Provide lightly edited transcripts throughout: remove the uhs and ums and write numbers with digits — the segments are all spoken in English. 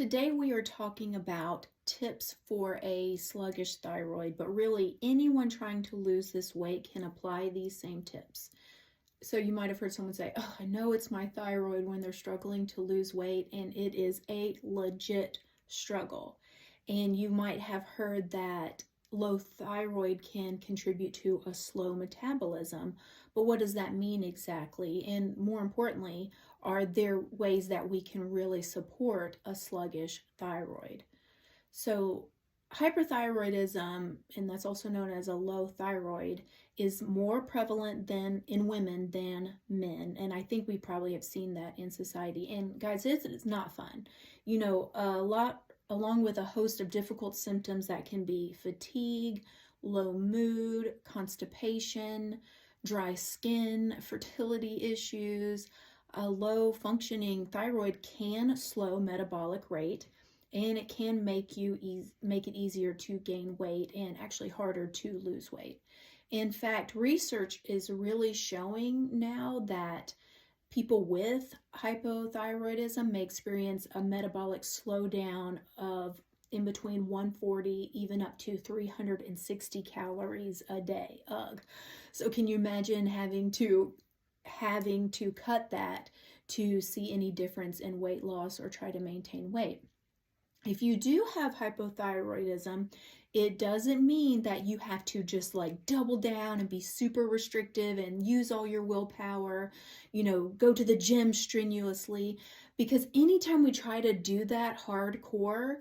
Today we are talking about tips for a sluggish thyroid, but really anyone trying to lose this weight can apply these same tips. So you might have heard someone say, "Oh, I know it's my thyroid," when they're struggling to lose weight, and it is a legit struggle. And you might have heard that low thyroid can contribute to a slow metabolism. But what does that mean exactly? And more importantly, are there ways that we can really support a sluggish thyroid? So hyperthyroidism, and that's also known as a low thyroid, is more prevalent than in women than men. And I think we probably have seen that in society. And guys, it's not fun. Along with a host of difficult symptoms that can be fatigue, low mood, constipation, dry skin, fertility issues. A low functioning thyroid can slow metabolic rate, and it can make it easier to gain weight and actually harder to lose weight. In fact, research is really showing now that people with hypothyroidism may experience a metabolic slowdown of in between 140 even up to 360 calories a day. Ugh. So can you imagine having to cut that to see any difference in weight loss or try to maintain weight? If you do have hypothyroidism, it doesn't mean that you have to just like double down and be super restrictive and use all your willpower, go to the gym strenuously, because anytime we try to do that hardcore,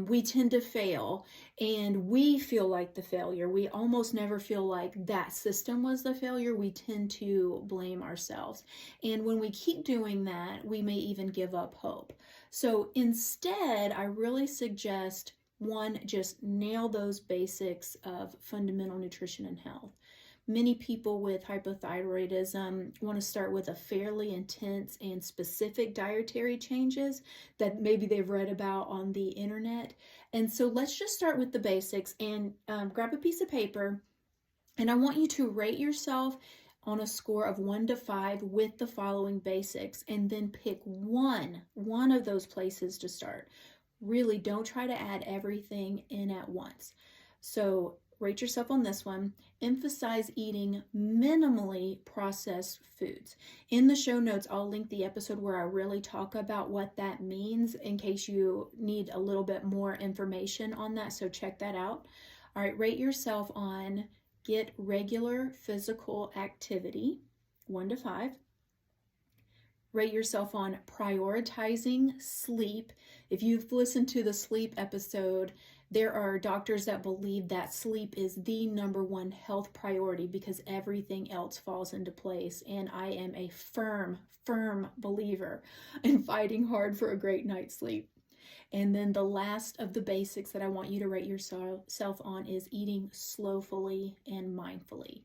we tend to fail, and we feel like the failure. We almost never feel like that system was the failure. We tend to blame ourselves. And when we keep doing that, we may even give up hope. So instead, I really suggest, one, just nail those basics of fundamental nutrition and health. Many people with hypothyroidism want to start with a fairly intense and specific dietary changes that maybe they've read about on the internet. And so let's just start with the basics and grab a piece of paper. And I want you to rate yourself on a score of 1 to 5 with the following basics, and then pick one of those places to start. Really don't try to add everything in at once. So rate yourself on this one. Emphasize eating minimally processed foods. In the show notes, I'll link the episode where I really talk about what that means in case you need a little bit more information on that. So check that out. All right, rate yourself on get regular physical activity, 1 to 5. Rate yourself on prioritizing sleep. If you've listened to the sleep episode, there are doctors that believe that sleep is the number one health priority because everything else falls into place. And I am a firm believer in fighting hard for a great night's sleep. And then the last of the basics that I want you to rate yourself on is eating slowfully and mindfully.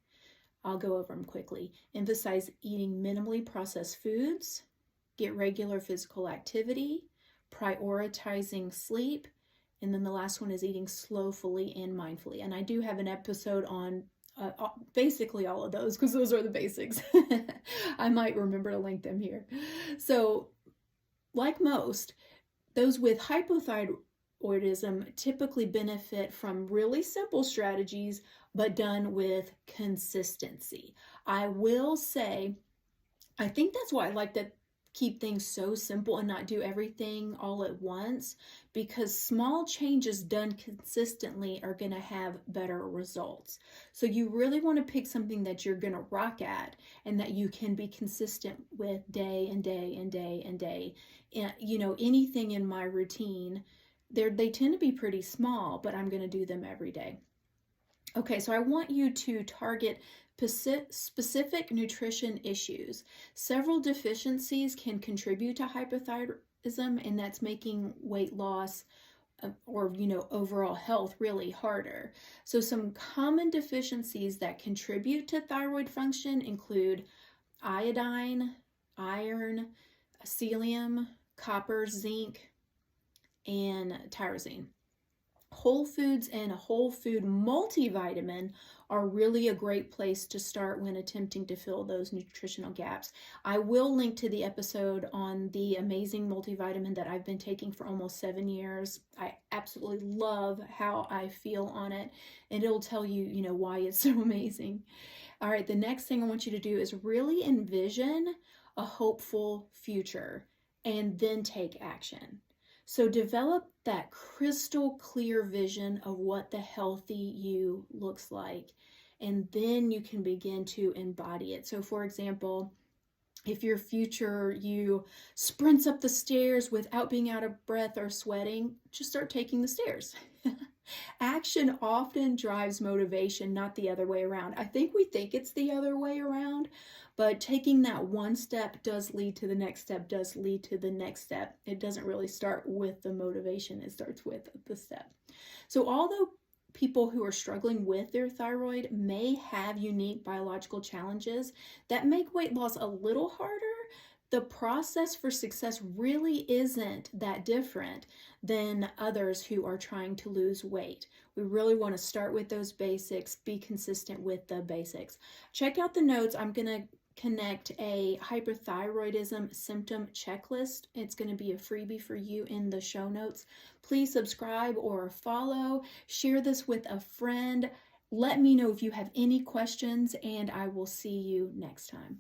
I'll go over them quickly. Emphasize eating minimally processed foods, get regular physical activity, prioritizing sleep, and then the last one is eating slowfully and mindfully. And I do have an episode on basically all of those because those are the basics. I might remember to link them here. So, like most, those with hypothyroidism typically benefit from really simple strategies, but done with consistency. I will say, I think that's why I like to keep things so simple and not do everything all at once, because small changes done consistently are going to have better results. So you really want to pick something that you're going to rock at and that you can be consistent with day and day and day and day. And, anything in my routine, they tend to be pretty small, but I'm going to do them every day. Okay, so I want you to target specific nutrition issues. Several deficiencies can contribute to hypothyroidism, and that's making weight loss or overall health really harder. So some common deficiencies that contribute to thyroid function include iodine, iron, selenium, copper, zinc, and tyrosine. Whole foods and a whole food multivitamin are really a great place to start when attempting to fill those nutritional gaps. I will link to the episode on the amazing multivitamin that I've been taking for almost 7 years. I absolutely love how I feel on it, and it'll tell you, why it's so amazing. All right, the next thing I want you to do is really envision a hopeful future and then take action. So develop that crystal clear vision of what the healthy you looks like, and then you can begin to embody it. So for example, if your future you sprints up the stairs without being out of breath or sweating, just start taking the stairs. Action often drives motivation, not the other way around. I think we think it's the other way around, but taking that one step does lead to the next step, does lead to the next step. It doesn't really start with the motivation, it starts with the step. So although people who are struggling with their thyroid may have unique biological challenges that make weight loss a little harder, the process for success really isn't that different than others who are trying to lose weight. We really want to start with those basics, be consistent with the basics. Check out the notes. I'm going to connect a hyperthyroidism symptom checklist. It's going to be a freebie for you in the show notes. Please subscribe or follow. Share this with a friend. Let me know if you have any questions, and I will see you next time.